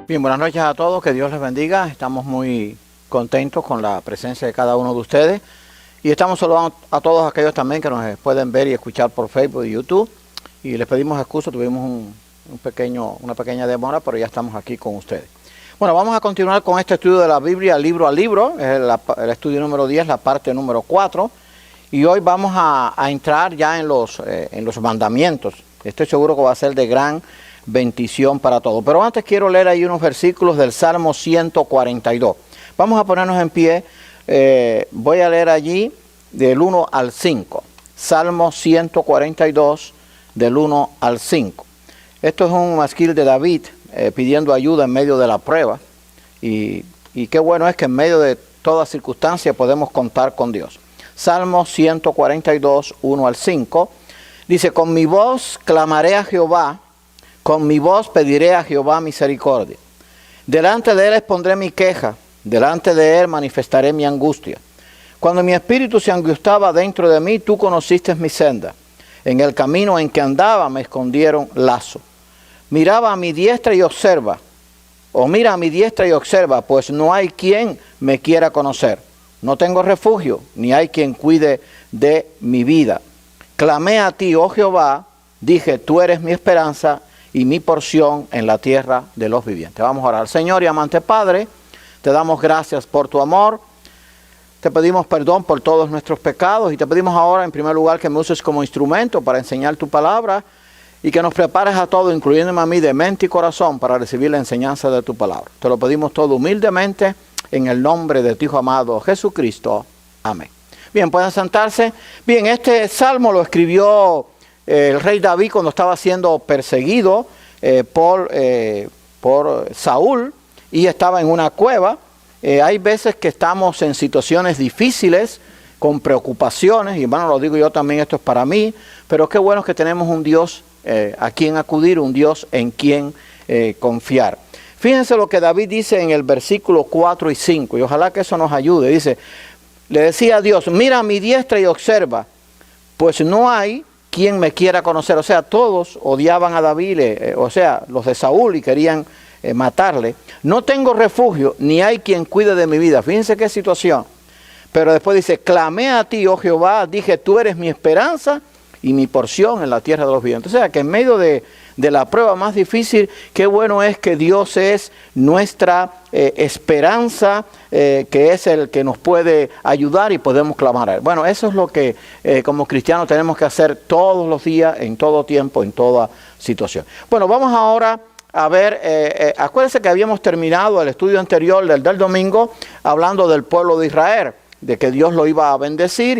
Bien, buenas noches a todos, que Dios les bendiga. Estamos muy contentos con la presencia de cada uno de ustedes. Y estamos saludando a todos aquellos también que nos pueden ver y escuchar por Facebook y YouTube. Y les pedimos excusa, tuvimos una pequeña demora, pero ya estamos aquí con ustedes. Bueno, vamos a continuar con este estudio de la Biblia libro a libro. Es el estudio número 10, la parte número 4. Y hoy vamos a entrar ya en los mandamientos. Estoy seguro que va a ser de gran bendición para todos. Pero antes quiero leer ahí unos versículos del Salmo 142. Vamos a ponernos en pie. Voy a leer allí del 1 al 5. Salmo 142, del 1 al 5. Esto es un masquil de David pidiendo ayuda en medio de la prueba. Y qué bueno es que en medio de toda circunstancia podemos contar con Dios. Salmo 142, 1 al 5. Dice: con mi voz clamaré a Jehová, con mi voz pediré a Jehová misericordia. Delante de él expondré mi queja, delante de él manifestaré mi angustia. Cuando mi espíritu se angustiaba dentro de mí, tú conociste mi senda. En el camino en que andaba me escondieron lazo. Miraba a mi diestra y observa, mira a mi diestra y observa, pues no hay quien me quiera conocer. No tengo refugio, ni hay quien cuide de mi vida. Clamé a ti, oh Jehová, dije, tú eres mi esperanza y mi porción en la tierra de los vivientes. Vamos a orar. Señor y amante Padre, te damos gracias por tu amor. Te pedimos perdón por todos nuestros pecados y te pedimos ahora en primer lugar que me uses como instrumento para enseñar tu palabra y que nos prepares a todos, incluyéndome a mí, de mente y corazón para recibir la enseñanza de tu palabra. Te lo pedimos todo humildemente en el nombre de tu Hijo amado Jesucristo. Amén. Bien, pueden sentarse. Bien, este salmo lo escribió el rey David cuando estaba siendo perseguido por Saúl y estaba en una cueva. Hay veces que estamos en situaciones difíciles, con preocupaciones, y bueno, lo digo yo también, esto es para mí, pero qué bueno que tenemos un Dios a quien acudir, un Dios en quien confiar. Fíjense lo que David dice en el versículo 4 y 5, y ojalá que eso nos ayude. Dice, le decía a Dios, mira a mi diestra y observa, pues no hay quien me quiera conocer. O sea, todos odiaban a David, los de Saúl, y querían matarle. No tengo refugio, ni hay quien cuide de mi vida. Fíjense qué situación. Pero después dice, clamé a ti, oh Jehová, dije, tú eres mi esperanza y mi porción en la tierra de los vivientes. O sea, que en medio de la prueba más difícil, qué bueno es que Dios es nuestra esperanza, que es el que nos puede ayudar y podemos clamar a Él. Bueno, eso es lo que como cristianos tenemos que hacer todos los días, en todo tiempo, en toda situación. Bueno, vamos ahora a ver, acuérdense que habíamos terminado el estudio anterior del domingo hablando del pueblo de Israel, de que Dios lo iba a bendecir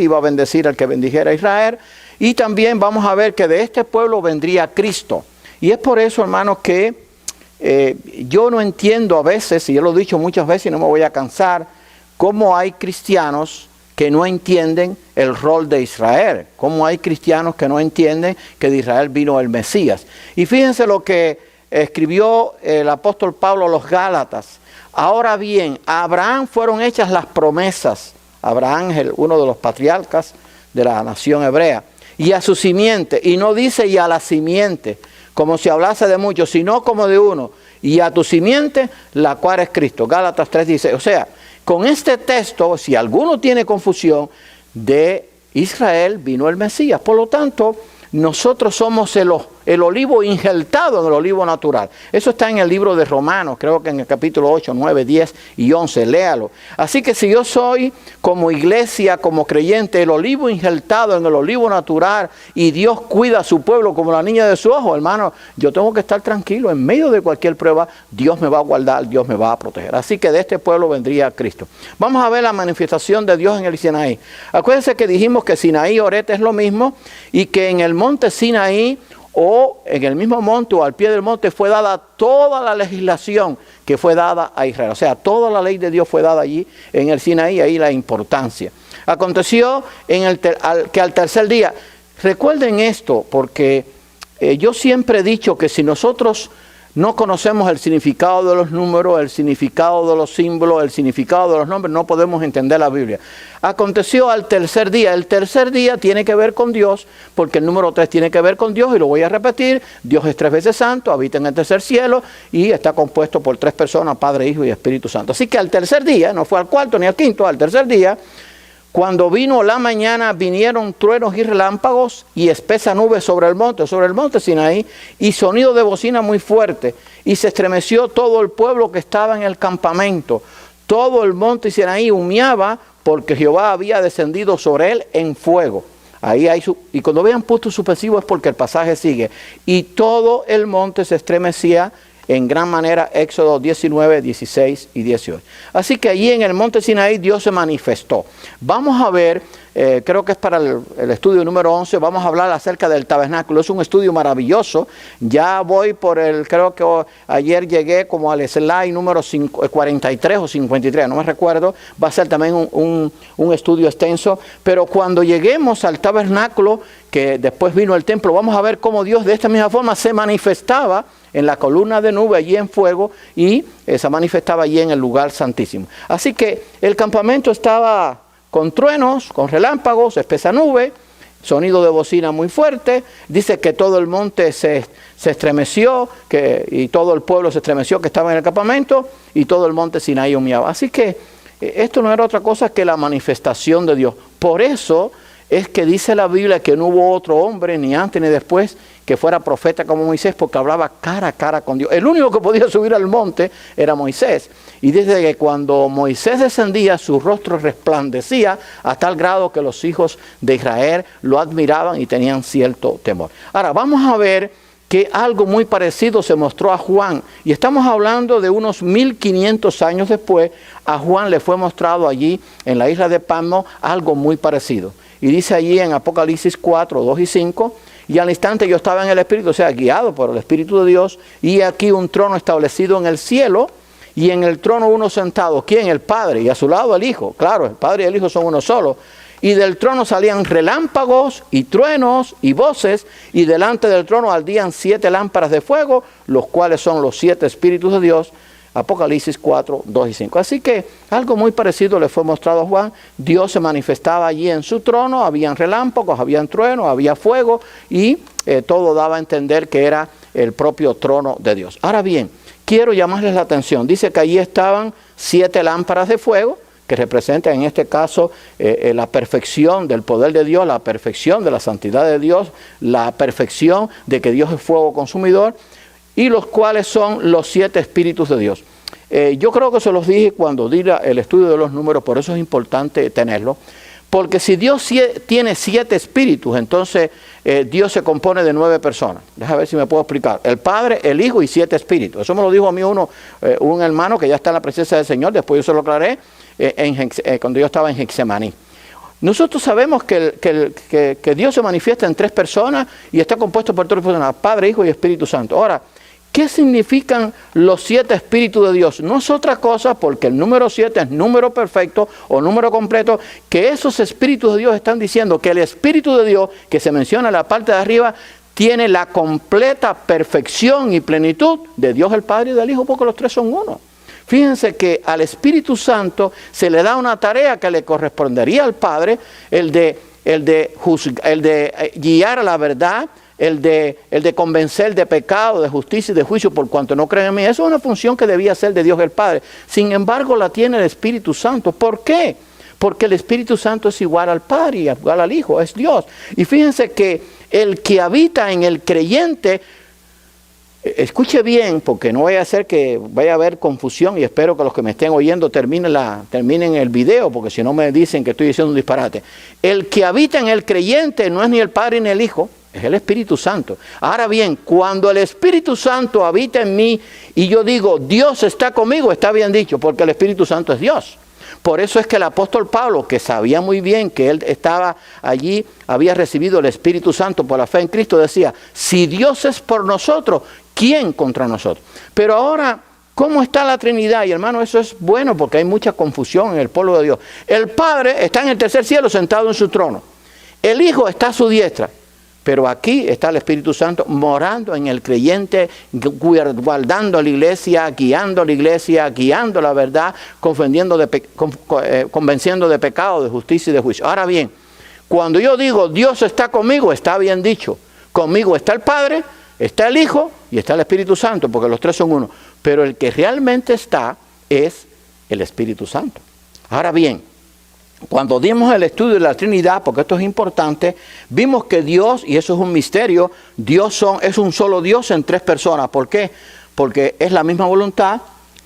al que bendijera a Israel. Y también vamos a ver que de este pueblo vendría Cristo. Y es por eso, hermanos, que yo no entiendo a veces, y yo lo he dicho muchas veces y no me voy a cansar, cómo hay cristianos que no entienden el rol de Israel. Cómo hay cristianos que no entienden que de Israel vino el Mesías. Y fíjense lo que escribió el apóstol Pablo a los Gálatas. Ahora bien, a Abraham fueron hechas las promesas. Abraham es uno de los patriarcas de la nación hebrea. Y a su simiente, y no dice y a la simiente, como si hablase de muchos, sino como de uno, y a tu simiente, la cual es Cristo. Gálatas 3 dice, o sea, con este texto, si alguno tiene confusión, de Israel vino el Mesías. Por lo tanto, nosotros somos el olivo injertado en el olivo natural. Eso está en el libro de Romanos, creo que en el capítulo 8, 9, 10 y 11, léalo. Así que si yo soy como iglesia, como creyente, el olivo injertado en el olivo natural y Dios cuida a su pueblo como la niña de su ojo, hermano, yo tengo que estar tranquilo. En medio de cualquier prueba, Dios me va a guardar, Dios me va a proteger. Así que de este pueblo vendría Cristo. Vamos a ver la manifestación de Dios en el Sinaí. Acuérdense que dijimos que Sinaí y Oreb es lo mismo y que en el monte Sinaí o en el mismo monte o al pie del monte fue dada toda la legislación que fue dada a Israel. O sea, toda la ley de Dios fue dada allí en el Sinaí, ahí la importancia. Aconteció que al tercer día, recuerden esto, porque yo siempre he dicho que si nosotros no conocemos el significado de los números, el significado de los símbolos, el significado de los nombres, no podemos entender la Biblia. Aconteció al tercer día. El tercer día tiene que ver con Dios, porque el número 3 tiene que ver con Dios, y lo voy a repetir. Dios es 3 veces santo, habita en el tercer cielo, y está compuesto por 3 personas, Padre, Hijo y Espíritu Santo. Así que al tercer día, no fue al cuarto ni al quinto, al tercer día, cuando vino la mañana, vinieron truenos y relámpagos y espesa nube sobre el monte Sinaí, y sonido de bocina muy fuerte, y se estremeció todo el pueblo que estaba en el campamento. Todo el monte Sinaí humeaba, porque Jehová había descendido sobre él en fuego. Y cuando vean punto suspensivo es porque el pasaje sigue. Y todo el monte se estremecía en gran manera, Éxodo 19, 16 y 18. Así que allí en el monte Sinaí Dios se manifestó. Vamos a ver, creo que es para el estudio número 11, vamos a hablar acerca del tabernáculo. Es un estudio maravilloso. Ya voy por creo que ayer llegué como al slide número 43 o 53, no me recuerdo. Va a ser también un estudio extenso. Pero cuando lleguemos al tabernáculo, que después vino el templo, vamos a ver cómo Dios de esta misma forma se manifestaba en la columna de nube allí en fuego, y se manifestaba allí en el lugar santísimo. Así que el campamento estaba con truenos, con relámpagos, espesa nube, sonido de bocina muy fuerte. Dice que todo el monte se estremeció, y todo el pueblo se estremeció que estaba en el campamento, y todo el monte Sinaí humeaba. Así que esto no era otra cosa que la manifestación de Dios. Por eso es que dice la Biblia que no hubo otro hombre, ni antes ni después, que fuera profeta como Moisés, porque hablaba cara a cara con Dios. El único que podía subir al monte era Moisés. Y dice que cuando Moisés descendía, su rostro resplandecía a tal grado que los hijos de Israel lo admiraban y tenían cierto temor. Ahora, vamos a ver que algo muy parecido se mostró a Juan. Y estamos hablando de unos 1500 años después. A Juan le fue mostrado allí en la isla de Patmos algo muy parecido. Y dice allí en Apocalipsis 4, 2 y 5, y al instante yo estaba en el Espíritu, o sea, guiado por el Espíritu de Dios, y aquí un trono establecido en el cielo, y en el trono uno sentado. ¿Quién? El Padre, y a su lado el Hijo. Claro, el Padre y el Hijo son uno solo. Y del trono salían relámpagos y truenos y voces, y delante del trono ardían 7 lámparas de fuego, los cuales son los 7 Espíritus de Dios. Apocalipsis 4, 2 y 5. Así que algo muy parecido le fue mostrado a Juan. Dios se manifestaba allí en su trono, habían relámpagos, habían truenos, había fuego, y todo daba a entender que era el propio trono de Dios. Ahora bien, quiero llamarles la atención. Dice que allí estaban 7 lámparas de fuego, que representan en este caso la perfección del poder de Dios, la perfección de la santidad de Dios, la perfección de que Dios es fuego consumidor, y los cuales son los 7 espíritus de Dios. Yo creo que se los dije cuando di el estudio de los números, por eso es importante tenerlo, porque si Dios tiene 7 espíritus, entonces Dios se compone de 9 personas. Déjame ver si me puedo explicar. El Padre, el Hijo y 7 espíritus. Eso me lo dijo a mí un hermano que ya está en la presencia del Señor, después yo se lo aclaré cuando yo estaba en Getsemaní. Nosotros sabemos que Dios se manifiesta en 3 personas y está compuesto por 3 personas, Padre, Hijo y Espíritu Santo. Ahora, ¿qué significan los 7 espíritus de Dios? No es otra cosa, porque el número 7 es número perfecto o número completo, que esos espíritus de Dios están diciendo que el Espíritu de Dios, que se menciona en la parte de arriba, tiene la completa perfección y plenitud de Dios el Padre y del Hijo, porque los 3 son uno. Fíjense que al Espíritu Santo se le da una tarea que le correspondería al Padre, el de guiar a la verdad, el de convencer de pecado, de justicia y de juicio por cuanto no creen en mí. Eso es una función que debía ser de Dios el Padre. Sin embargo, la tiene el Espíritu Santo. ¿Por qué? Porque el Espíritu Santo es igual al Padre y igual al Hijo, es Dios. Y fíjense que el que habita en el creyente, escuche bien, porque no vaya a ser que vaya a haber confusión, y espero que los que me estén oyendo terminen el video, porque si no me dicen que estoy diciendo un disparate. El que habita en el creyente no es ni el Padre ni el Hijo, es el Espíritu Santo. Ahora bien, cuando el Espíritu Santo habita en mí y yo digo, Dios está conmigo, está bien dicho, porque el Espíritu Santo es Dios. Por eso es que el apóstol Pablo, que sabía muy bien que él estaba allí, había recibido el Espíritu Santo por la fe en Cristo, decía, si Dios es por nosotros, ¿quién contra nosotros? Pero ahora, ¿cómo está la Trinidad? Y hermano, eso es bueno porque hay mucha confusión en el pueblo de Dios. El Padre está en el tercer cielo sentado en su trono. El Hijo está a su diestra. Pero aquí está el Espíritu Santo morando en el creyente, guardando la iglesia, guiando la verdad, convenciendo de pecado, de justicia y de juicio. Ahora bien, cuando yo digo Dios está conmigo, está bien dicho. Conmigo está el Padre, está el Hijo y está el Espíritu Santo, porque los tres son uno. Pero el que realmente está es el Espíritu Santo. Ahora bien, cuando dimos el estudio de la Trinidad, porque esto es importante, vimos que Dios, y eso es un misterio, es un solo Dios en tres personas. ¿Por qué? Porque es la misma voluntad,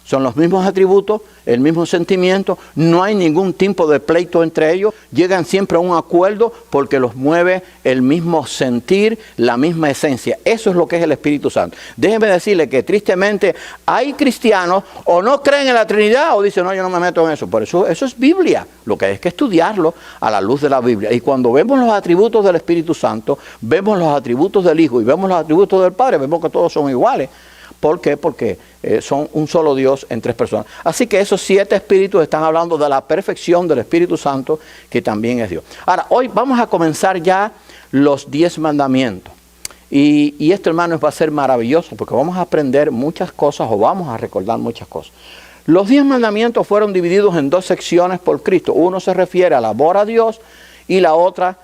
son los mismos atributos, el mismo sentimiento, no hay ningún tipo de pleito entre ellos, llegan siempre a un acuerdo porque los mueve el mismo sentir, la misma esencia. Eso es lo que es el Espíritu Santo. Déjenme decirle que tristemente hay cristianos o no creen en la Trinidad o dicen, no, yo no me meto en eso. Por eso es Biblia, lo que hay que estudiarlo a la luz de la Biblia. Y cuando vemos los atributos del Espíritu Santo, vemos los atributos del Hijo y vemos los atributos del Padre, vemos que todos son iguales. ¿Por qué? Porque son un solo Dios en tres personas. Así que esos 7 espíritus están hablando de la perfección del Espíritu Santo, que también es Dios. Ahora, hoy vamos a comenzar ya los 10 mandamientos. Y esto, hermanos, va a ser maravilloso, porque vamos a aprender muchas cosas o vamos a recordar muchas cosas. Los 10 mandamientos fueron divididos en 2 secciones por Cristo. Uno se refiere al amor a Dios y la otra,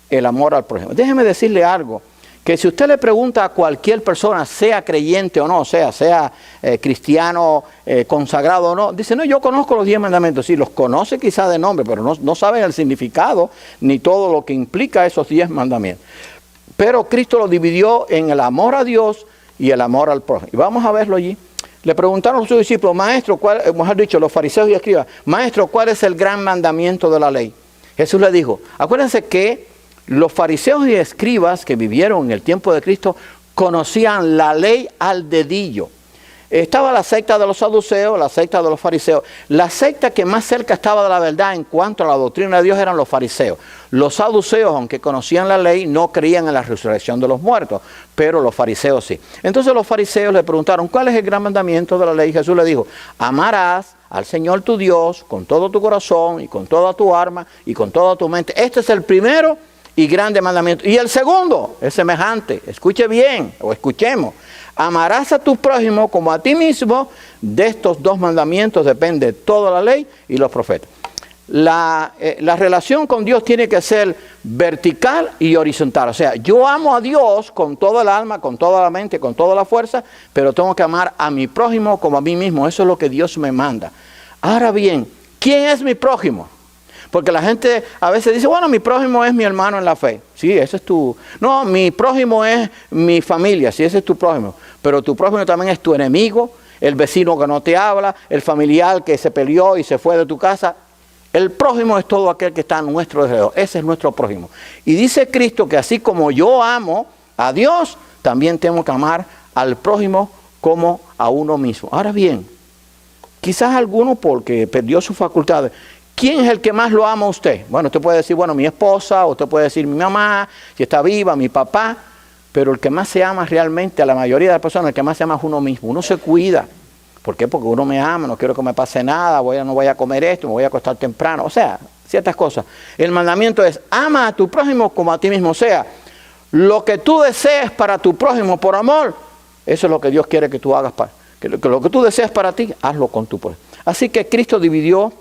el amor al prójimo. Déjeme decirle algo. Que si usted le pregunta a cualquier persona, sea creyente o no, sea cristiano, consagrado o no, dice, no, yo conozco los 10 mandamientos. Sí, los conoce quizá de nombre, pero no sabe el significado ni todo lo que implica esos 10 mandamientos. Pero Cristo lo dividió en el amor a Dios y el amor al prójimo. Y vamos a verlo allí. Le preguntaron a sus discípulos, maestro, mejor dicho, los fariseos y escribas, maestro, ¿cuál es el gran mandamiento de la ley? Jesús le dijo, acuérdense que los fariseos y escribas que vivieron en el tiempo de Cristo conocían la ley al dedillo. Estaba la secta de los saduceos, la secta de los fariseos. La secta que más cerca estaba de la verdad en cuanto a la doctrina de Dios eran los fariseos. Los saduceos, aunque conocían la ley, no creían en la resurrección de los muertos, pero los fariseos sí. Entonces los fariseos le preguntaron, ¿cuál es el gran mandamiento de la ley? Jesús le dijo, amarás al Señor tu Dios con todo tu corazón y con toda tu alma y con toda tu mente. Este es el primero y grande mandamiento. Y el segundo es semejante. Escuche bien, o escuchemos. Amarás a tu prójimo como a ti mismo. De estos 2 mandamientos depende toda la ley y los profetas. La relación con Dios tiene que ser vertical y horizontal. O sea, yo amo a Dios con toda el alma, con toda la mente, con toda la fuerza, pero tengo que amar a mi prójimo como a mí mismo. Eso es lo que Dios me manda. Ahora bien, ¿quién es mi prójimo? Porque la gente a veces dice, bueno, mi prójimo es mi hermano en la fe. Sí, ese es tu... No, mi prójimo es mi familia, sí, ese es tu prójimo. Pero tu prójimo también es tu enemigo, el vecino que no te habla, el familiar que se peleó y se fue de tu casa. El prójimo es todo aquel que está a nuestro alrededor. Ese es nuestro prójimo. Y dice Cristo que así como yo amo a Dios, también tengo que amar al prójimo como a uno mismo. Ahora bien, quizás alguno porque perdió sus facultades. ¿Quién es el que más lo ama a usted? Bueno, usted puede decir, bueno, mi esposa, o usted puede decir mi mamá, si está viva, mi papá, pero el que más se ama realmente, a la mayoría de las personas, el que más se ama es uno mismo. Uno se cuida. ¿Por qué? Porque uno me ama, no quiero que me pase nada, no voy a comer esto, me voy a acostar temprano. O sea, ciertas cosas. El mandamiento es, ama a tu prójimo como a ti mismo. O sea, lo que tú desees para tu prójimo por amor, eso es lo que Dios quiere que tú hagas. Que lo que tú deseas para ti, hazlo con tu prójimo. Así que Cristo dividió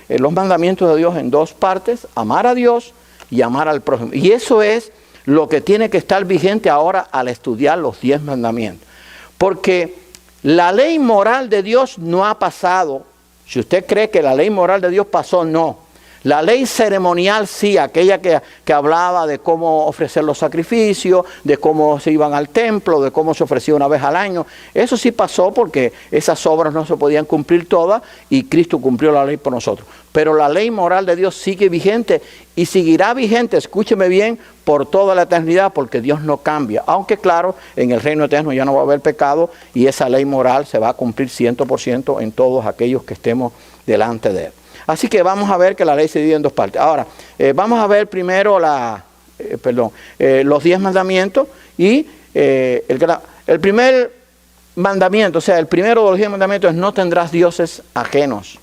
los mandamientos de Dios en 2 partes, amar a Dios y amar al prójimo. Y eso es lo que tiene que estar vigente ahora al estudiar los 10 mandamientos. Porque la ley moral de Dios no ha pasado. Si usted cree que la ley moral de Dios pasó, no. La ley ceremonial sí, aquella que hablaba de cómo ofrecer los sacrificios, de cómo se iban al templo, de cómo se ofrecía una vez al año. Eso sí pasó porque esas obras no se podían cumplir todas y Cristo cumplió la ley por nosotros. Pero la ley moral de Dios sigue vigente y seguirá vigente, escúcheme bien, por toda la eternidad porque Dios no cambia. Aunque claro, en el reino eterno ya no va a haber pecado y esa ley moral se va a cumplir 100% en todos aquellos que estemos delante de Él. Así que vamos a ver que la ley se divide en 2 partes. Ahora, vamos a ver primero los 10 mandamientos y el primer mandamiento, o sea, el primero de los 10 mandamientos es no tendrás dioses ajenos.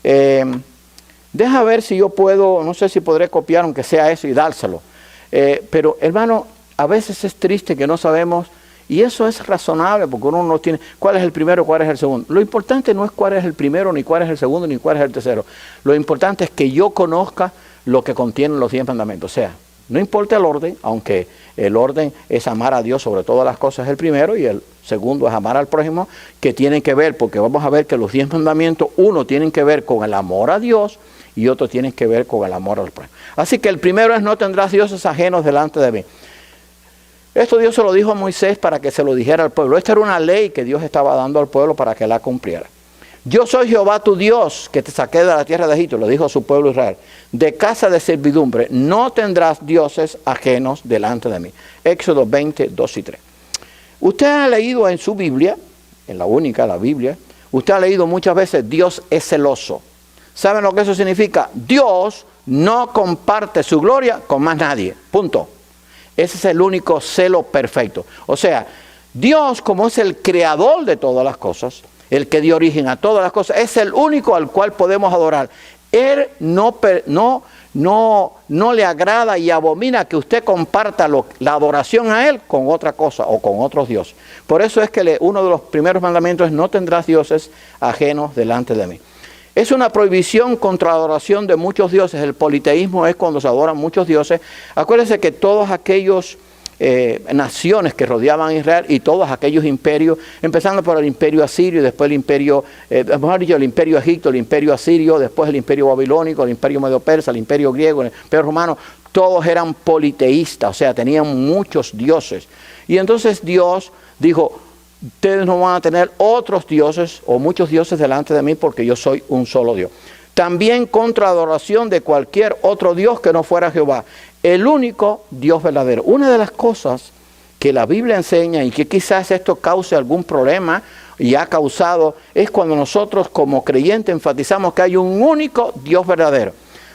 Deja ver si yo puedo, no sé si podré copiar aunque sea eso y dárselo. Pero hermano, a veces es triste que no sabemos, y eso es razonable porque uno no tiene cuál es el primero, cuál es el segundo. Lo importante no es cuál es el primero, ni cuál es el segundo, ni cuál es el tercero. Lo importante es que yo conozca lo que contienen los 10 mandamientos. O sea, no importa el orden, aunque el orden es amar a Dios sobre todas las cosas el primero y el segundo es amar al prójimo, que tienen que ver, porque vamos a ver que los 10 mandamientos, uno tienen que ver con el amor a Dios y otro tienen que ver con el amor al prójimo. Así que el primero es: no tendrás dioses ajenos delante de mí. Esto Dios se lo dijo a Moisés para que se lo dijera al pueblo. Esta era una ley que Dios estaba dando al pueblo para que la cumpliera. Yo soy Jehová tu Dios, que te saqué de la tierra de Egipto, lo dijo a su pueblo Israel, de casa de servidumbre. No tendrás dioses ajenos delante de mí. Éxodo 20, 2 y 3. Usted ha leído en su Biblia, en la única, la Biblia, usted ha leído muchas veces: Dios es celoso. ¿Saben lo que eso significa? Dios no comparte su gloria con más nadie. Punto. Ese es el único celo perfecto. O sea, Dios, como es el creador de todas las cosas, el que dio origen a todas las cosas, es el único al cual podemos adorar. Él no le agrada y abomina que usted comparta la adoración a Él con otra cosa o con otros dioses. Por eso es que uno de los primeros mandamientos es: no tendrás dioses ajenos delante de mí. Es una prohibición contra la adoración de muchos dioses. El politeísmo es cuando se adoran muchos dioses. Acuérdense que todos aquellos naciones que rodeaban a Israel y todos aquellos imperios, empezando por el imperio asirio, después el imperio, mejor dicho, el imperio egipto, el imperio asirio, después el imperio babilónico, el imperio medio persa, el imperio griego, el imperio romano, todos eran politeístas, o sea, tenían muchos dioses. Y entonces Dios dijo: ustedes no van a tener otros dioses o muchos dioses delante de mí, porque yo soy un solo Dios. También contra la adoración de cualquier otro Dios que no fuera Jehová, el único Dios verdadero. Una de las cosas que la Biblia enseña, y que quizás esto cause algún problema y ha causado, es cuando nosotros como creyentes enfatizamos que hay un único Dios verdadero.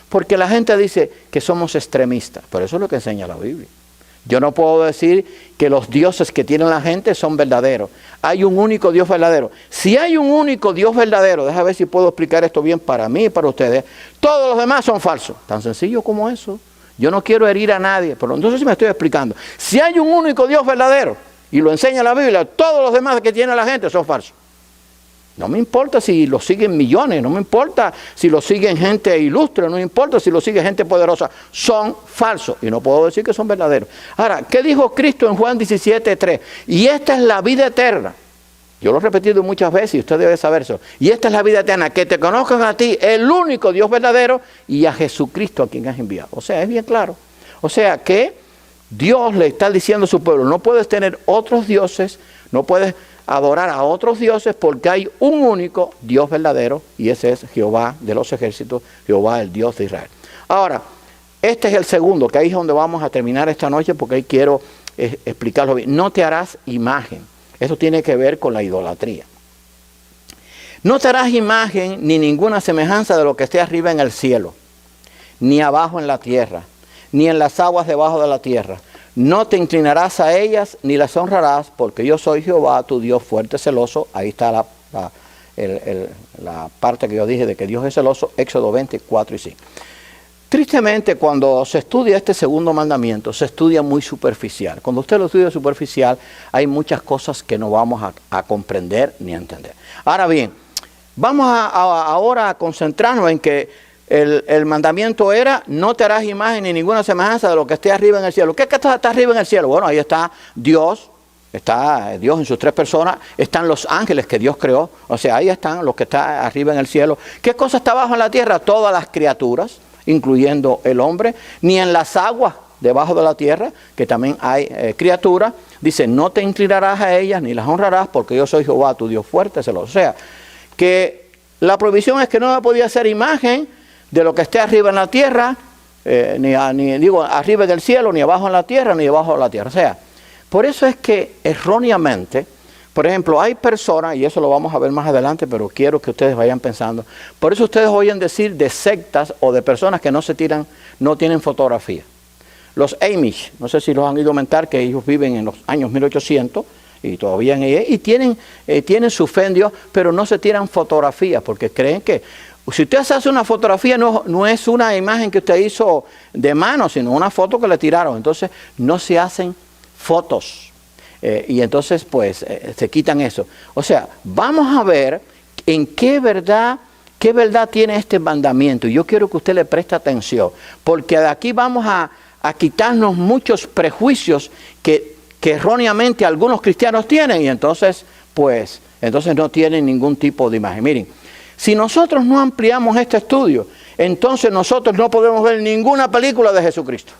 Porque la gente dice que somos extremistas, pero eso es lo que enseña la Biblia. Yo no puedo decir que los dioses que tiene la gente son verdaderos. Hay un único Dios verdadero. Si hay un único Dios verdadero, déjame ver si puedo explicar esto bien para mí y para ustedes, todos los demás son falsos. Tan sencillo como eso. Yo no quiero herir a nadie, pero entonces sí me estoy explicando. Si hay un único Dios verdadero, y lo enseña la Biblia, todos los demás que tiene la gente son falsos. No me importa si lo siguen millones, no me importa si lo siguen gente ilustre, no me importa si lo sigue gente poderosa, son falsos y no puedo decir que son verdaderos. Ahora, ¿qué dijo Cristo en Juan 17:3? Y esta es la vida eterna. Yo lo he repetido muchas veces y usted debe saber eso. Y esta es la vida eterna, que te conozcan a ti, el único Dios verdadero, y a Jesucristo a quien has enviado. O sea, es bien claro. O sea que Dios le está diciendo a su pueblo: no puedes tener otros dioses, no puedes adorar a otros dioses, porque hay un único Dios verdadero, y ese es Jehová de los ejércitos, Jehová el Dios de Israel. Ahora, este es el segundo, que ahí es donde vamos a terminar esta noche, porque ahí quiero explicarlo bien. No te harás imagen. Eso tiene que ver con la idolatría. No te harás imagen ni ninguna semejanza de lo que esté arriba en el cielo, ni abajo en la tierra, ni en las aguas debajo de la tierra. No te inclinarás a ellas ni las honrarás, porque yo soy Jehová, tu Dios fuerte, celoso. Ahí está la parte que yo dije de que Dios es celoso, Éxodo 24 y 5. Tristemente, cuando se estudia este segundo mandamiento, se estudia muy superficial. Cuando usted lo estudia superficial, hay muchas cosas que no vamos a comprender ni a entender. Ahora bien, vamos ahora a concentrarnos en que el mandamiento era: no te harás imagen ni ninguna semejanza de lo que esté arriba en el cielo. ¿Qué es que está arriba en el cielo? Bueno, ahí está Dios en sus 3 personas, están los ángeles que Dios creó, o sea, ahí están los que están arriba en el cielo. ¿Qué cosa está abajo en la tierra? Todas las criaturas, incluyendo el hombre. Ni en las aguas debajo de la tierra, que también hay criaturas. Dice: no te inclinarás a ellas ni las honrarás, porque yo soy Jehová, tu Dios fuerte, celoso. O sea, que la prohibición es que no me podía hacer imagen de lo que esté arriba en la tierra, ni arriba en el cielo, ni abajo en la tierra, ni debajo de la tierra. O sea, por eso es que erróneamente, por ejemplo, hay personas, y eso lo vamos a ver más adelante, pero quiero que ustedes vayan pensando, por eso ustedes oyen decir de sectas o de personas que no tienen fotografía. Los Amish, no sé si los han ido a mentar, que ellos viven en los años 1800, y todavía en ella, y tienen su fe en Dios, pero no se tiran fotografías, porque creen que Si usted se hace una fotografía, no es una imagen que usted hizo de mano, sino una foto que le tiraron. Entonces no se hacen fotos. Y entonces pues se quitan eso. O sea, vamos a ver en qué verdad tiene este mandamiento. Y yo quiero que usted le preste atención. Porque de aquí vamos a quitarnos muchos prejuicios que erróneamente algunos cristianos tienen. Y entonces no tienen ningún tipo de imagen. Miren. Si nosotros no ampliamos este estudio, entonces nosotros no podemos ver ninguna película de Jesucristo,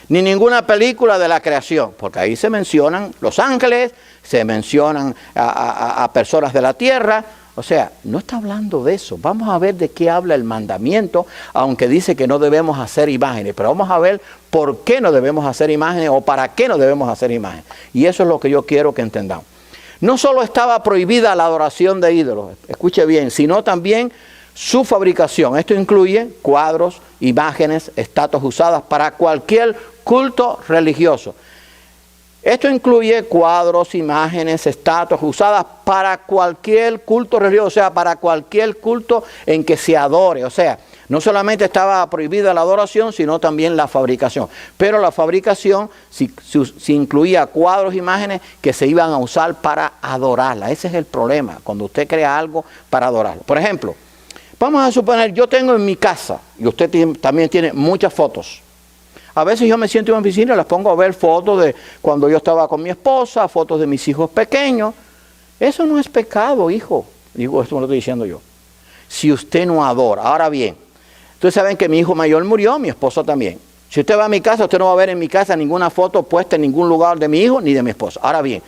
ni ninguna película de la creación, porque ahí se mencionan los ángeles, se mencionan a personas de la tierra. O sea, no está hablando de eso. Vamos a ver de qué habla el mandamiento, aunque dice que no debemos hacer imágenes, pero vamos a ver por qué no debemos hacer imágenes o para qué no debemos hacer imágenes. Y eso es lo que yo quiero que entendamos. No solo estaba prohibida la adoración de ídolos, escuche bien, sino también su fabricación. Esto incluye cuadros, imágenes, estatuas usadas para cualquier culto religioso. Esto incluye cuadros, imágenes, estatuas usadas para cualquier culto religioso, o sea, para cualquier culto en que se adore. O sea, no solamente estaba prohibida la adoración, sino también la fabricación. Pero la fabricación sí incluía cuadros, imágenes que se iban a usar para adorarla. Ese es el problema, cuando usted crea algo para adorarlo. Por ejemplo, vamos a suponer, yo tengo en mi casa, y usted también tiene muchas fotos. A veces yo me siento en mi oficina y las pongo a ver fotos de cuando yo estaba con mi esposa, fotos de mis hijos pequeños. Eso no es pecado, hijo. Digo, esto me lo estoy diciendo yo. Si usted no adora. Ahora bien, ustedes saben que mi hijo mayor murió, mi esposa también. Si usted va a mi casa, usted no va a ver en mi casa ninguna foto puesta en ningún lugar de mi hijo ni de mi esposa. Ahora bien,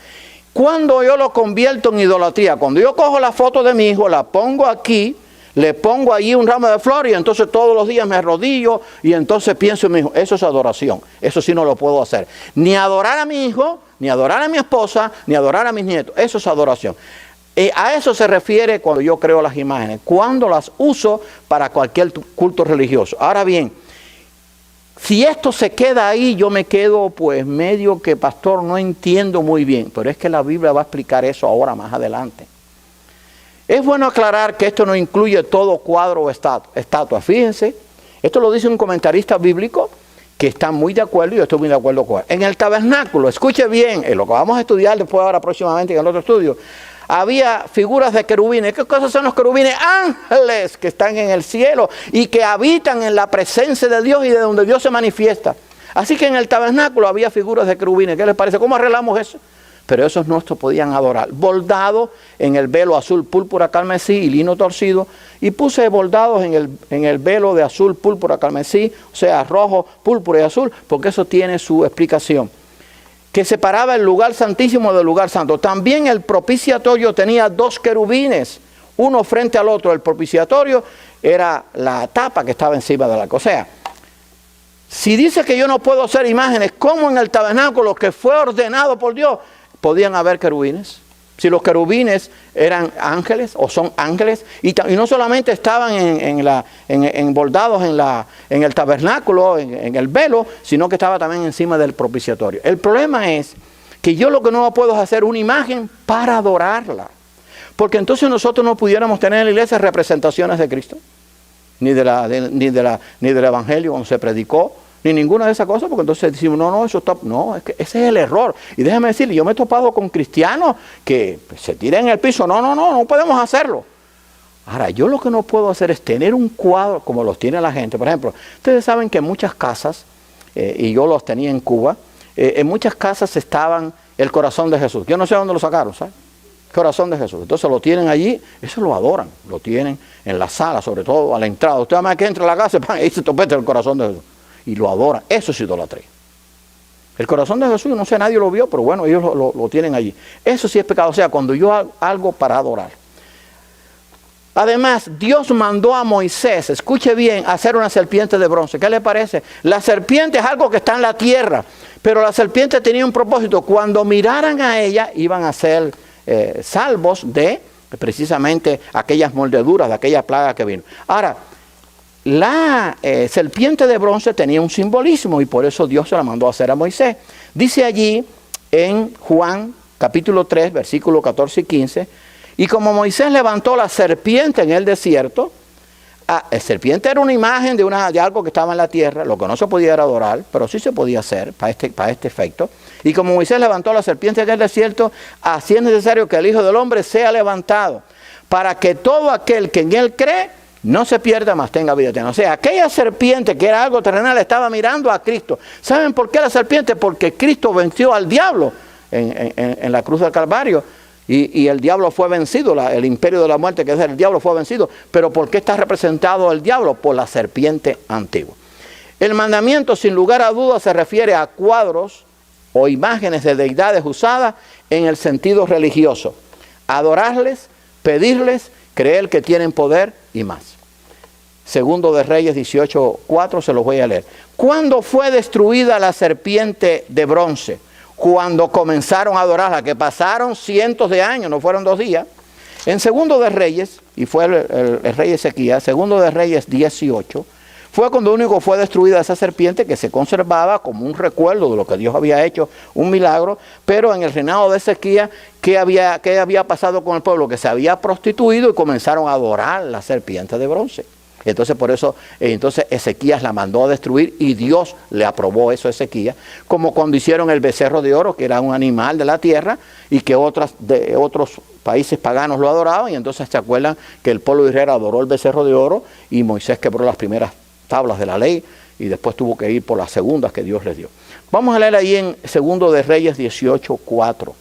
cuando yo lo convierto en idolatría, cuando yo cojo la foto de mi hijo, la pongo aquí, le pongo allí un ramo de flores y entonces todos los días me arrodillo y entonces pienso en mi hijo. Eso es adoración. Eso sí no lo puedo hacer. Ni adorar a mi hijo, ni adorar a mi esposa, ni adorar a mis nietos. Eso es adoración. A eso se refiere cuando yo creo las imágenes, cuando las uso para cualquier culto religioso. Ahora bien, si esto se queda ahí, yo me quedo pues medio que pastor, no entiendo muy bien, pero es que la Biblia va a explicar eso ahora más adelante. Es bueno aclarar que esto no incluye todo cuadro o estatua. Fíjense, esto lo dice un comentarista bíblico que está muy de acuerdo y yo estoy muy de acuerdo con él. En el tabernáculo, escuche bien, en lo que vamos a estudiar después ahora próximamente en el otro estudio, había figuras de querubines. ¿Qué cosas son los querubines? Ángeles que están en el cielo y que habitan en la presencia de Dios y de donde Dios se manifiesta. Así que en el tabernáculo había figuras de querubines. ¿Qué les parece? ¿Cómo arreglamos eso? Pero esos nuestros podían adorar. Bordado en el velo azul, púrpura, carmesí y lino torcido. Y puse bordados en el velo de azul, púrpura, carmesí, o sea, rojo, púrpura y azul, porque eso tiene su explicación. Que separaba el lugar santísimo del lugar santo. También el propiciatorio tenía 2 querubines, uno frente al otro. El propiciatorio era la tapa que estaba encima del arca. O sea, si dice que yo no puedo hacer imágenes, como en el tabernáculo que fue ordenado por Dios, podían haber querubines. Si los querubines eran ángeles o son ángeles, y no solamente estaban bordados en el tabernáculo, en el velo, sino que estaba también encima del propiciatorio. El problema es que yo lo que no puedo es hacer una imagen para adorarla, porque entonces nosotros no pudiéramos tener en la iglesia representaciones de Cristo, ni del Evangelio como se predicó, ni ninguna de esas cosas, porque entonces decimos, no, eso está, no, es que ese es el error. Y déjame decirle, yo me he topado con cristianos que se tiran en el piso, no podemos hacerlo. Ahora, yo lo que no puedo hacer es tener un cuadro como los tiene la gente. Por ejemplo, ustedes saben que en muchas casas, y yo los tenía en Cuba, en muchas casas estaban el corazón de Jesús. Yo no sé dónde lo sacaron, ¿sabes? Corazón de Jesús. Entonces lo tienen allí, eso lo adoran, lo tienen en la sala, sobre todo a la entrada. Usted además que entra a la casa, ahí se topete el corazón de Jesús. Y lo adoran. Eso es idolatría. El corazón de Jesús, no sé, nadie lo vio, pero bueno, ellos lo tienen allí. Eso sí es pecado. O sea, cuando yo hago algo para adorar. Además, Dios mandó a Moisés, escuche bien, a hacer una serpiente de bronce. ¿Qué le parece? La serpiente es algo que está en la tierra, pero la serpiente tenía un propósito. Cuando miraran a ella, iban a ser salvos de precisamente aquellas mordeduras, de aquella plaga que vino. Ahora, la serpiente de bronce tenía un simbolismo y por eso Dios se la mandó a hacer a Moisés. Dice allí en Juan capítulo 3, versículos 14 y 15, y como Moisés levantó la serpiente en el desierto, serpiente era una imagen de algo que estaba en la tierra, lo que no se podía era adorar, pero sí se podía hacer para este efecto. Y como Moisés levantó la serpiente en el desierto, así es necesario que el Hijo del Hombre sea levantado, para que todo aquel que en él cree no se pierda, mas tenga vida eterna. O sea, aquella serpiente que era algo terrenal estaba mirando a Cristo. ¿Saben por qué la serpiente? Porque Cristo venció al diablo en la cruz del Calvario. Y el diablo fue vencido, el imperio de la muerte que es el diablo fue vencido. Pero ¿por qué está representado el diablo? Por la serpiente antigua. El mandamiento, sin lugar a dudas, se refiere a cuadros o imágenes de deidades usadas en el sentido religioso. Adorarles, pedirles, creer que tienen poder y más. Segundo de Reyes 18:4, se los voy a leer. ¿Cuándo fue destruida la serpiente de bronce? Cuando comenzaron a adorarla, que pasaron cientos de años, no fueron 2 días. En Segundo de Reyes, y fue el rey Ezequías, Segundo de Reyes 18, fue cuando único fue destruida esa serpiente que se conservaba como un recuerdo de lo que Dios había hecho, un milagro, pero en el reinado de Ezequías, ¿qué había pasado con el pueblo? Que se había prostituido y comenzaron a adorar la serpiente de bronce. Entonces por eso, Ezequías la mandó a destruir y Dios le aprobó eso a Ezequías, como cuando hicieron el becerro de oro, que era un animal de la tierra y que otros países paganos lo adoraban, y entonces se acuerdan que el pueblo de Israel adoró el becerro de oro y Moisés quebró las primeras tablas de la ley y después tuvo que ir por las segundas que Dios les dio. Vamos a leer ahí en Segundo de Reyes 18:4.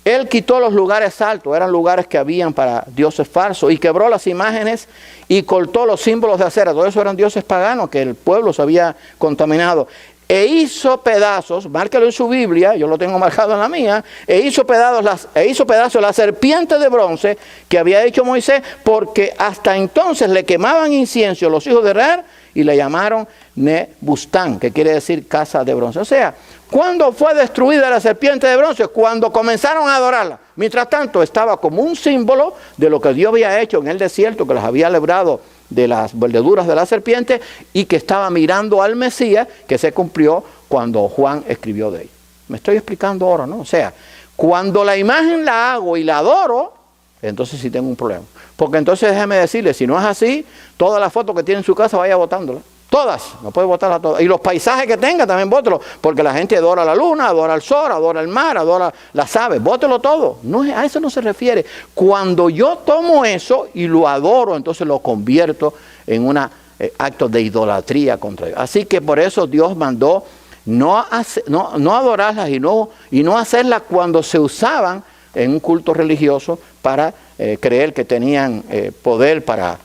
Él quitó los lugares altos, eran lugares que habían para dioses falsos, y quebró las imágenes y cortó los símbolos de acera. Todo eso eran dioses paganos que el pueblo se había contaminado. E hizo pedazos, márquelo en su Biblia, yo lo tengo marcado en la mía, e hizo pedazos la serpiente de bronce que había hecho Moisés, porque hasta entonces le quemaban incienso los hijos de Israel y le llamaron Nebustán, que quiere decir casa de bronce. O sea, ¿cuándo fue destruida la serpiente de bronce? Cuando comenzaron a adorarla. Mientras tanto, estaba como un símbolo de lo que Dios había hecho en el desierto, que los había librado de las mordeduras de la serpiente y que estaba mirando al Mesías, que se cumplió cuando Juan escribió de él. Me estoy explicando ahora, ¿no? O sea, cuando la imagen la hago y la adoro, entonces sí tengo un problema. Porque entonces déjeme decirle, si no es así, todas las fotos que tiene en su casa vaya botándolas. Todas, no puede botarlas todas. Y los paisajes que tenga también bótelo, porque la gente adora la luna, adora el sol, adora el mar, adora las aves, bótelo todo. No, a eso no se refiere. Cuando yo tomo eso y lo adoro, entonces lo convierto en un acto de idolatría contra Dios. Así que por eso Dios mandó no adorarlas y no hacerlas cuando se usaban en un culto religioso para creer que tenían poder para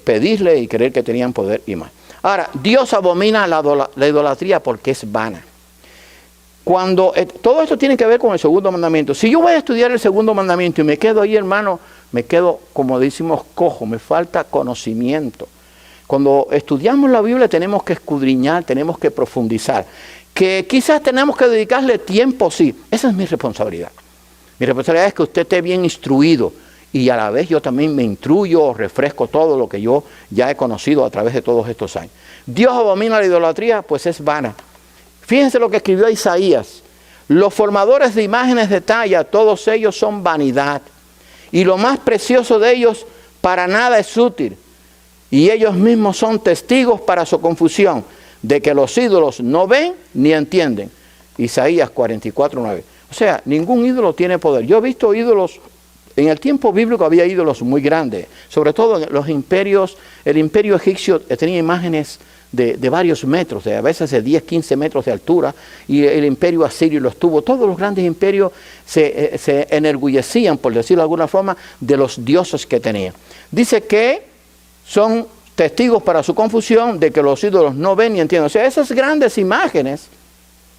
pedirle y creer que tenían poder y más. Ahora, Dios abomina la idolatría porque es vana. Todo esto tiene que ver con el segundo mandamiento. Si yo voy a estudiar el segundo mandamiento y me quedo ahí, hermano, me quedo, como decimos, cojo, me falta conocimiento. Cuando estudiamos la Biblia tenemos que escudriñar, tenemos que profundizar. Que quizás tenemos que dedicarle tiempo, sí. Esa es mi responsabilidad. Mi responsabilidad es que usted esté bien instruido. Y a la vez yo también me instruyo, refresco todo lo que yo ya he conocido a través de todos estos años. Dios abomina la idolatría, pues es vana. Fíjense lo que escribió Isaías. Los formadores de imágenes de talla, todos ellos son vanidad. Y lo más precioso de ellos para nada es útil. Y ellos mismos son testigos para su confusión, de que los ídolos no ven ni entienden. Isaías 44:9. O sea, ningún ídolo tiene poder. Yo he visto ídolos. En el tiempo bíblico había ídolos muy grandes, sobre todo en los imperios. El imperio egipcio tenía imágenes de varios metros, a veces de 10, 15 metros de altura, y el imperio asirio los tuvo. Todos los grandes imperios se enorgullecían, por decirlo de alguna forma, de los dioses que tenían. Dice que son testigos para su confusión de que los ídolos no ven ni entienden. O sea, esas grandes imágenes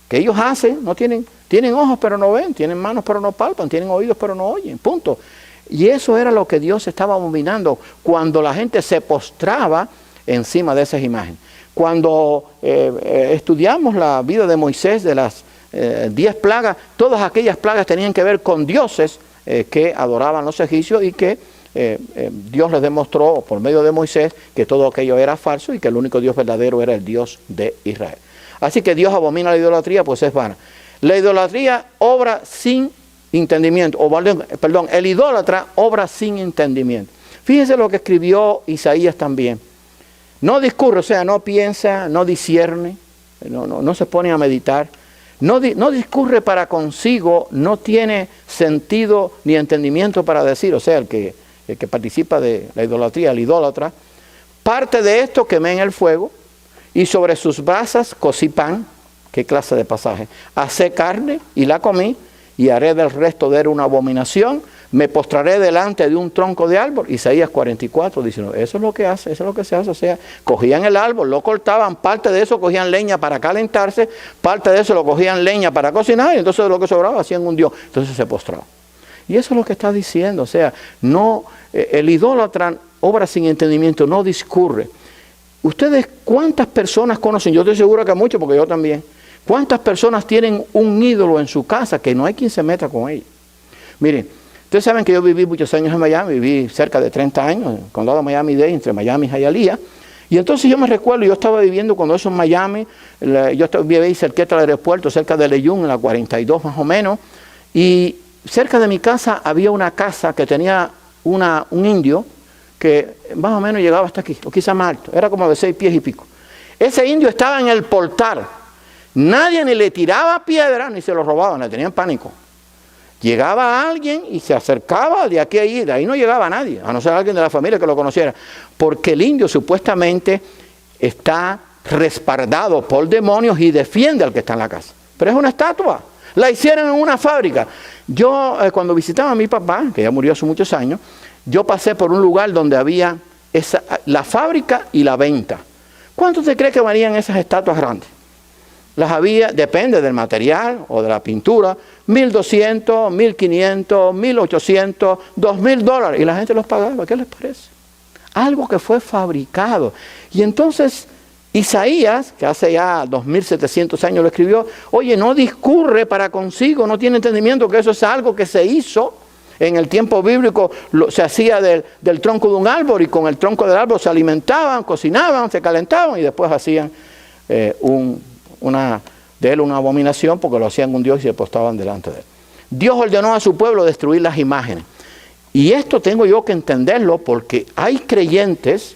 que ellos hacen, tienen ojos pero no ven, tienen manos pero no palpan, tienen oídos pero no oyen, punto. Y eso era lo que Dios estaba abominando cuando la gente se postraba encima de esas imágenes. Cuando estudiamos la vida de Moisés, de las 10 plagas, todas aquellas plagas tenían que ver con dioses que adoraban los egipcios y que Dios les demostró por medio de Moisés que todo aquello era falso y que el único Dios verdadero era el Dios de Israel. Así que Dios abomina la idolatría, pues es vana. La idolatría obra sin entendimiento, el idólatra obra sin entendimiento. Fíjese lo que escribió Isaías también. No discurre, o sea, no piensa, no discierne, no se pone a meditar. No discurre para consigo, no tiene sentido ni entendimiento para decir, o sea, el que participa de la idolatría, el idólatra, parte de esto quemé en el fuego y sobre sus brasas cocí pan. ¿Qué clase de pasaje? Hacé carne y la comí y haré del resto de él una abominación. Me postraré delante de un tronco de árbol. Isaías 44, 19. Eso es lo que hace, eso es lo que se hace. O sea, cogían el árbol, lo cortaban, parte de eso cogían leña para calentarse, parte de eso lo cogían leña para cocinar y entonces de lo que sobraba hacían un dios. Entonces se postraban. Y eso es lo que está diciendo. O sea, el idólatra obra sin entendimiento, no discurre. ¿Ustedes cuántas personas conocen? Yo estoy seguro que muchos, porque yo también. ¿Cuántas personas tienen un ídolo en su casa que no hay quien se meta con ellos? Miren, ustedes saben que yo viví muchos años en Miami, viví cerca de 30 años en el condado de Miami-Dade, entre Miami y Hialeah. Y entonces yo me recuerdo, yo estaba viviendo cuando eso en Miami, yo viví cerquita del aeropuerto, cerca de Leyún, en la 42 más o menos, y cerca de mi casa había una casa que tenía un indio que más o menos llegaba hasta aquí, o quizá más alto, era como de 6 pies y pico. Ese indio estaba en el portal. Nadie ni le tiraba piedra ni se lo robaban, le tenían pánico. Llegaba alguien y se acercaba de aquí a allí, de ahí no llegaba nadie, a no ser alguien de la familia que lo conociera, porque el indio supuestamente está respaldado por demonios y defiende al que está en la casa. Pero es una estatua, la hicieron en una fábrica. Yo cuando visitaba a mi papá, que ya murió hace muchos años, yo pasé por un lugar donde había la fábrica y la venta. ¿Cuánto te cree que valían esas estatuas grandes? Las había, depende del material o de la pintura, $1,200, $1,500, $1,800, $2,000, y la gente los pagaba. ¿Qué les parece? Algo que fue fabricado. Y entonces Isaías, que hace ya 2,700 años lo escribió, oye, no discurre para consigo, no tiene entendimiento que eso es algo que se hizo en el tiempo bíblico, se hacía del tronco de un árbol y con el tronco del árbol se alimentaban, cocinaban, se calentaban y después hacían una abominación porque lo hacían un dios y se postraban delante de él. Dios ordenó a su pueblo destruir las imágenes. Y esto tengo yo que entenderlo porque hay creyentes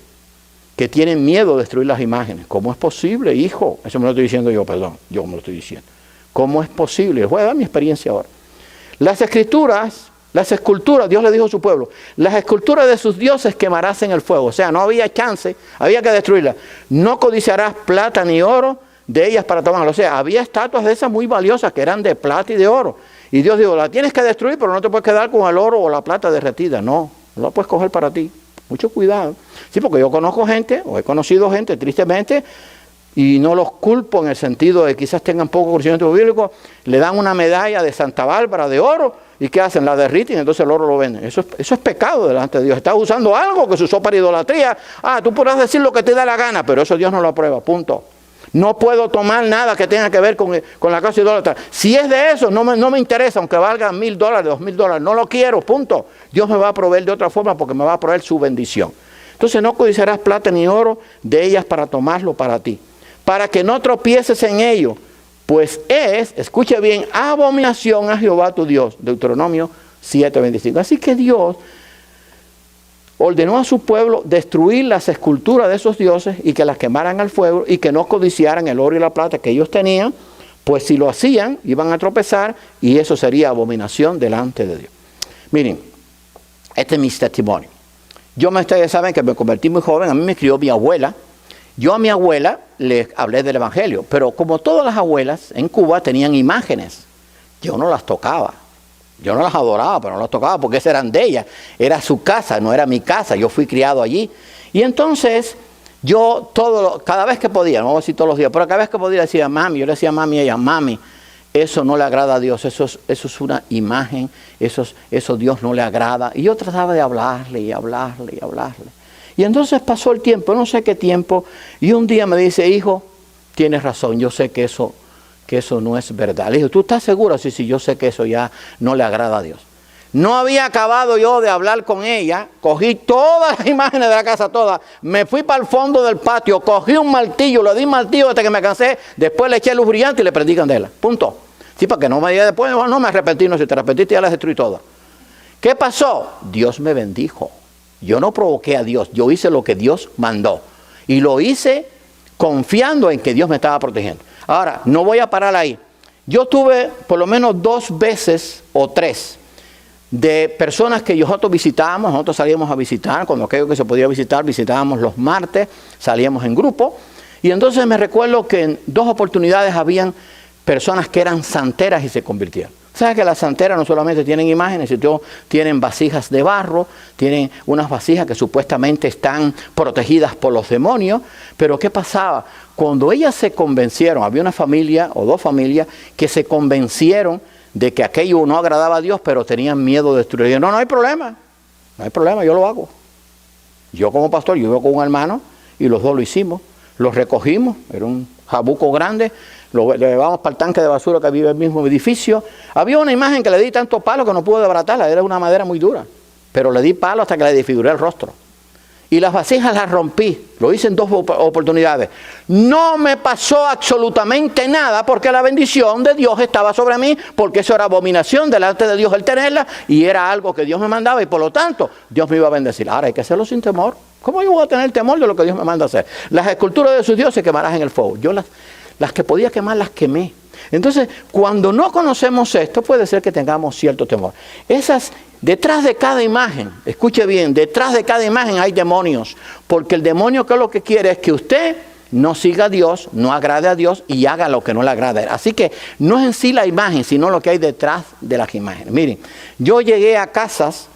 que tienen miedo de destruir las imágenes. ¿Cómo es posible, hijo? Eso me lo estoy diciendo yo, perdón, yo me lo estoy diciendo. ¿Cómo es posible? Les voy a dar mi experiencia ahora. Las escrituras, las esculturas, Dios le dijo a su pueblo, las esculturas de sus dioses quemarás en el fuego. O sea, no había chance, había que destruirlas. No codiciarás plata ni oro de ellas para tomarlo. O sea, había estatuas de esas muy valiosas que eran de plata y de oro. Y Dios dijo, la tienes que destruir, pero no te puedes quedar con el oro o la plata derretida. No la puedes coger para ti. Mucho cuidado. Sí, porque yo conozco gente, o he conocido gente, tristemente, y no los culpo en el sentido de que quizás tengan poco conocimiento bíblico, le dan una medalla de Santa Bárbara de oro, ¿y qué hacen? La derriten y entonces el oro lo venden. Eso es pecado delante de Dios. Estás usando algo que se usó para idolatría. Tú podrás decir lo que te da la gana, pero eso Dios no lo aprueba, punto. No puedo tomar nada que tenga que ver con la causa idólatra. Si es de eso, no me interesa, aunque valga $1,000, $2,000. No lo quiero, punto. Dios me va a proveer de otra forma porque me va a proveer su bendición. Entonces no codiciarás plata ni oro de ellas para tomarlo para ti. Para que no tropieces en ello. Pues escuche bien, abominación a Jehová tu Dios. Deuteronomio 7:25. Así que Dios ordenó a su pueblo destruir las esculturas de esos dioses y que las quemaran al fuego y que no codiciaran el oro y la plata que ellos tenían, pues si lo hacían iban a tropezar y eso sería abominación delante de Dios. Miren, este es mi testimonio. Ustedes saben que me convertí muy joven, a mí me crió mi abuela. Yo a mi abuela le hablé del evangelio, pero como todas las abuelas en Cuba tenían imágenes, yo no las tocaba. Yo no las adoraba, pero no las tocaba porque esas eran de ella. Era su casa, no era mi casa. Yo fui criado allí. Y entonces yo cada vez que podía, no voy a decir todos los días, pero cada vez que podía decía mami, yo le decía mami a ella, mami, eso no le agrada a Dios, eso es una imagen, eso Dios no le agrada. Y yo trataba de hablarle y hablarle y hablarle. Y entonces pasó el tiempo, no sé qué tiempo, y un día me dice, hijo, tienes razón, yo sé que eso no es verdad. Le dije, ¿tú estás seguro? Sí, yo sé que eso ya no le agrada a Dios. No había acabado yo de hablar con ella, cogí todas las imágenes de la casa, todas, me fui para el fondo del patio, cogí un martillo, le di martillo hasta que me cansé, después le eché luz brillante y le prendí candela. Punto. Sí, para que no me diga después, no me arrepentí, no, si te arrepentiste ya las destruí todas. ¿Qué pasó? Dios me bendijo. Yo no provoqué a Dios, yo hice lo que Dios mandó. Y lo hice confiando en que Dios me estaba protegiendo. Ahora, no voy a parar ahí. Yo tuve por lo menos 2 veces o 3 de personas que nosotros visitábamos. Nosotros salíamos a visitar, cuando aquello que se podía visitar, visitábamos los martes, salíamos en grupo. Y entonces me recuerdo que en 2 oportunidades habían personas que eran santeras y se convirtieron. ¿Sabes que las santeras no solamente tienen imágenes, sino tienen vasijas de barro, tienen unas vasijas que supuestamente están protegidas por los demonios? Pero ¿qué pasaba? Cuando ellas se convencieron, había una familia o 2 familias que se convencieron de que aquello no agradaba a Dios, pero tenían miedo de destruir. No hay problema, yo lo hago. Yo como pastor, yo iba con un hermano y los 2 lo hicimos. Los recogimos, era un jabuco grande, lo llevamos para el tanque de basura que había en el mismo edificio. Había una imagen que le di tanto palo que no pude desbaratarla, era una madera muy dura. Pero le di palo hasta que le desfiguré el rostro. Y las vasijas las rompí, lo hice en 2 oportunidades. No me pasó absolutamente nada porque la bendición de Dios estaba sobre mí, porque eso era abominación delante de Dios el tenerla, y era algo que Dios me mandaba y por lo tanto Dios me iba a bendecir. Ahora hay que hacerlo sin temor. ¿Cómo yo voy a tener temor de lo que Dios me manda a hacer? Las esculturas de sus dioses quemarás en el fuego. Yo las que podía quemar, las quemé. Entonces, cuando no conocemos esto, puede ser que tengamos cierto temor. Detrás de cada imagen, escuche bien, detrás de cada imagen hay demonios. Porque el demonio, que es lo que quiere, es que usted no siga a Dios, no agrade a Dios y haga lo que no le agrada a él. Así que no es en sí la imagen, sino lo que hay detrás de las imágenes. Miren, yo llegué a casas.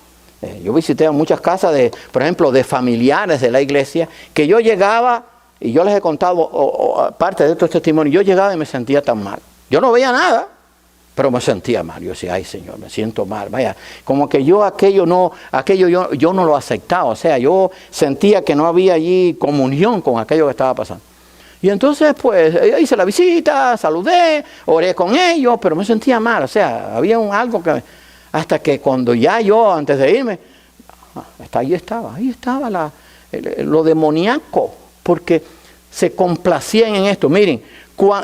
Yo visité muchas casas, por ejemplo, de familiares de la iglesia, que yo llegaba, y yo les he contado parte de estos testimonios, yo llegaba y me sentía tan mal. Yo no veía nada, pero me sentía mal. Yo decía, ay Señor, me siento mal. Vaya, como que yo aquello yo no lo aceptaba. O sea, yo sentía que no había allí comunión con aquello que estaba pasando. Y entonces, pues, hice la visita, saludé, oré con ellos, pero me sentía mal. O sea, había algo que... Hasta que cuando ya yo, antes de irme, ahí estaba lo demoníaco, porque se complacían en esto. Miren,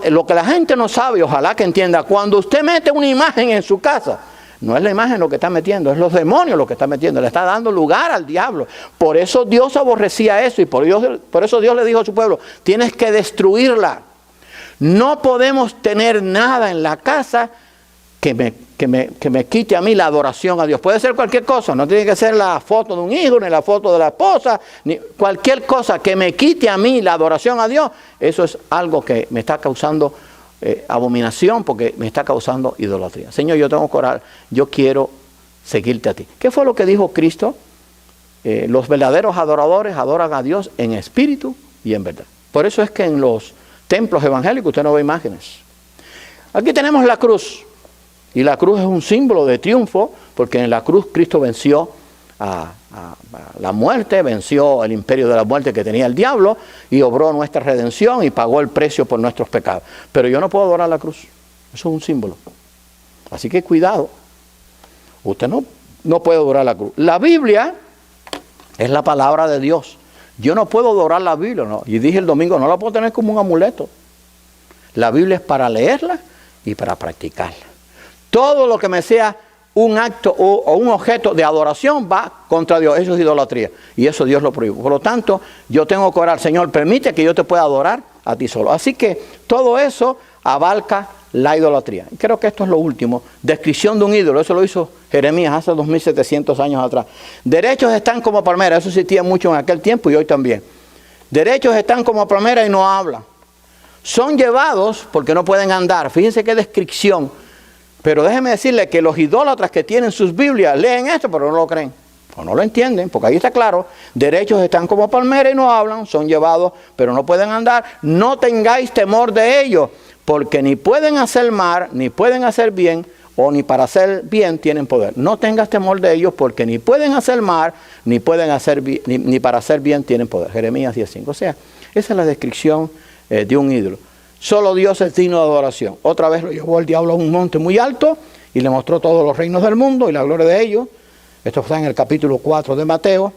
lo que la gente no sabe, ojalá que entienda, cuando usted mete una imagen en su casa, no es la imagen lo que está metiendo, es los demonios lo que está metiendo, le está dando lugar al diablo. Por eso Dios aborrecía eso y por eso Dios le dijo a su pueblo, tienes que destruirla. No podemos tener nada en la casa que me quite a mí la adoración a Dios. Puede ser cualquier cosa, no tiene que ser la foto de un hijo, ni la foto de la esposa, ni cualquier cosa que me quite a mí la adoración a Dios. Eso es algo que me está causando abominación, porque me está causando idolatría. Señor, yo tengo que orar, yo quiero seguirte a ti. ¿Qué fue lo que dijo Cristo? Los verdaderos adoradores adoran a Dios en espíritu y en verdad. Por eso es que en los templos evangélicos usted no ve imágenes. Aquí tenemos la cruz. Y la cruz es un símbolo de triunfo, porque en la cruz Cristo venció a la muerte, venció el imperio de la muerte que tenía el diablo, y obró nuestra redención y pagó el precio por nuestros pecados. Pero yo no puedo adorar la cruz, eso es un símbolo. Así que cuidado, usted no puede adorar la cruz. La Biblia es la palabra de Dios. Yo no puedo adorar la Biblia, no. Y dije el domingo, no la puedo tener como un amuleto. La Biblia es para leerla y para practicarla. Todo lo que me sea un acto o un objeto de adoración va contra Dios. Eso es idolatría. Y eso Dios lo prohíbe. Por lo tanto, yo tengo que orar, Señor, permite que yo te pueda adorar a ti solo. Así que todo eso abarca la idolatría. Y creo que esto es lo último. Descripción de un ídolo. Eso lo hizo Jeremías hace 2700 años atrás. Derechos están como palmeras. Eso existía mucho en aquel tiempo y hoy también. Derechos están como palmeras y no hablan. Son llevados porque no pueden andar. Fíjense qué descripción. Pero déjenme decirle que los idólatras que tienen sus Biblias leen esto, pero no lo creen. O no lo entienden, porque ahí está claro. Derechos están como palmeras y no hablan, son llevados, pero no pueden andar. No tengáis temor de ellos, porque ni pueden hacer mal, ni pueden hacer bien, o ni para hacer bien tienen poder. No tengas temor de ellos, porque ni pueden hacer mal, ni pueden hacer bien, ni para hacer bien tienen poder. Jeremías 10:5. O sea, esa es la descripción de un ídolo. Solo Dios es digno de adoración. Otra vez lo llevó el diablo a un monte muy alto y le mostró todos los reinos del mundo y la gloria de ellos. Esto está en el capítulo 4 de Mateo.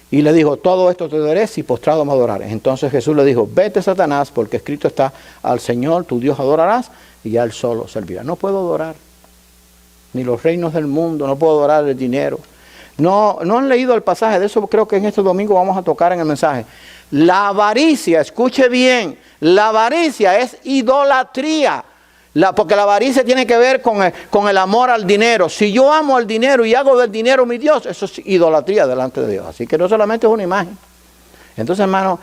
Y le dijo, todo esto te daré si postrado me adorares. Entonces Jesús le dijo, vete Satanás, porque escrito está, al Señor tu Dios adorarás y a Él solo servirás. No puedo adorar ni los reinos del mundo, no puedo adorar el dinero. No han leído el pasaje, de eso creo que en este domingo vamos a tocar en el mensaje. La avaricia, escuche bien, la avaricia es idolatría. Porque la avaricia tiene que ver con el amor al dinero. Si yo amo al dinero y hago del dinero mi Dios, eso es idolatría delante de Dios. Así que no solamente es una imagen. Entonces, hermano,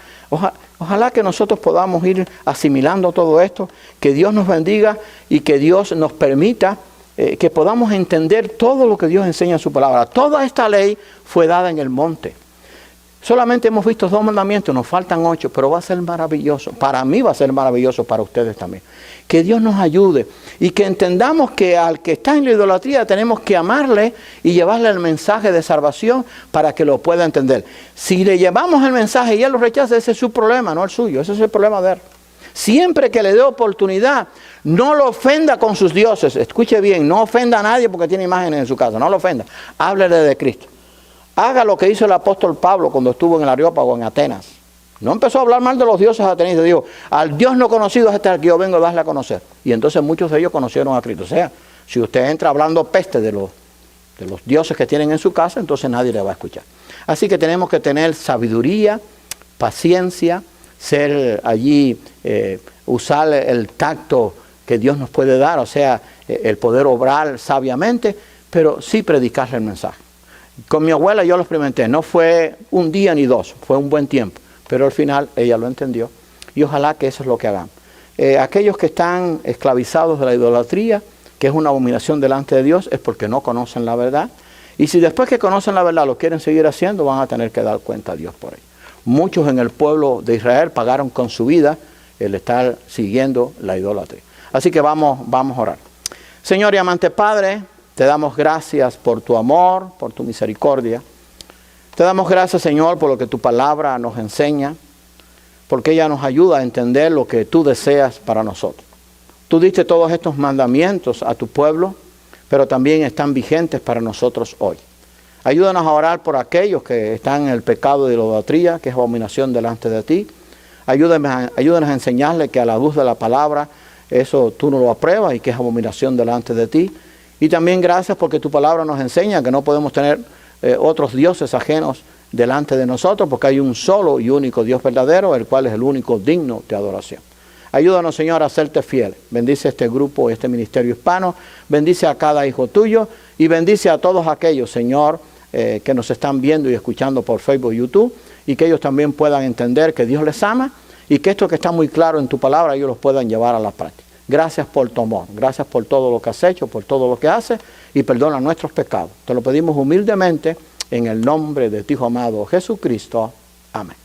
ojalá que nosotros podamos ir asimilando todo esto, que Dios nos bendiga y que Dios nos permita que podamos entender todo lo que Dios enseña en su palabra. Toda esta ley fue dada en el monte. Solamente hemos visto 2 mandamientos, nos faltan 8, pero va a ser maravilloso. Para mí va a ser maravilloso, para ustedes también. Que Dios nos ayude y que entendamos que al que está en la idolatría tenemos que amarle y llevarle el mensaje de salvación para que lo pueda entender. Si le llevamos el mensaje y él lo rechaza, ese es su problema, no el suyo. Ese es el problema de él. Siempre que le dé oportunidad, no lo ofenda con sus dioses. Escuche bien, no ofenda a nadie porque tiene imágenes en su casa. No lo ofenda. Háblele de Cristo. Haga lo que hizo el apóstol Pablo cuando estuvo en el Areópago, en Atenas. No empezó a hablar mal de los dioses atenienses. Dijo, al Dios no conocido es este al que yo vengo a darle a conocer. Y entonces muchos de ellos conocieron a Cristo. O sea, si usted entra hablando peste de los dioses que tienen en su casa, entonces nadie le va a escuchar. Así que tenemos que tener sabiduría, paciencia, ser allí, usar el tacto que Dios nos puede dar, o sea, el poder obrar sabiamente, pero sí predicarle el mensaje. Con mi abuela yo lo experimenté, no fue un día ni 2, fue un buen tiempo, pero al final ella lo entendió y ojalá que eso es lo que hagamos. Aquellos que están esclavizados de la idolatría, que es una abominación delante de Dios, es porque no conocen la verdad, y si después que conocen la verdad lo quieren seguir haciendo, van a tener que dar cuenta a Dios por ello. Muchos en el pueblo de Israel pagaron con su vida el estar siguiendo la idolatría. Así que vamos a orar. Señor y amante Padre, te damos gracias por tu amor, por tu misericordia. Te damos gracias, Señor, por lo que tu palabra nos enseña, porque ella nos ayuda a entender lo que tú deseas para nosotros. Tú diste todos estos mandamientos a tu pueblo, pero también están vigentes para nosotros hoy. Ayúdanos a orar por aquellos que están en el pecado de la idolatría, que es abominación delante de ti. Ayúdanos a enseñarles que a la luz de la palabra, eso tú no lo apruebas y que es abominación delante de ti. Y también gracias porque tu palabra nos enseña que no podemos tener otros dioses ajenos delante de nosotros, porque hay un solo y único Dios verdadero, el cual es el único digno de adoración. Ayúdanos, Señor, a serte fiel. Bendice este grupo, este ministerio hispano. Bendice a cada hijo tuyo y bendice a todos aquellos, Señor, que nos están viendo y escuchando por Facebook y YouTube, y que ellos también puedan entender que Dios les ama y que esto que está muy claro en tu palabra ellos los puedan llevar a la práctica. Gracias por tu amor, gracias por todo lo que has hecho, por todo lo que haces, y perdona nuestros pecados. Te lo pedimos humildemente en el nombre de tu Hijo amado Jesucristo. Amén.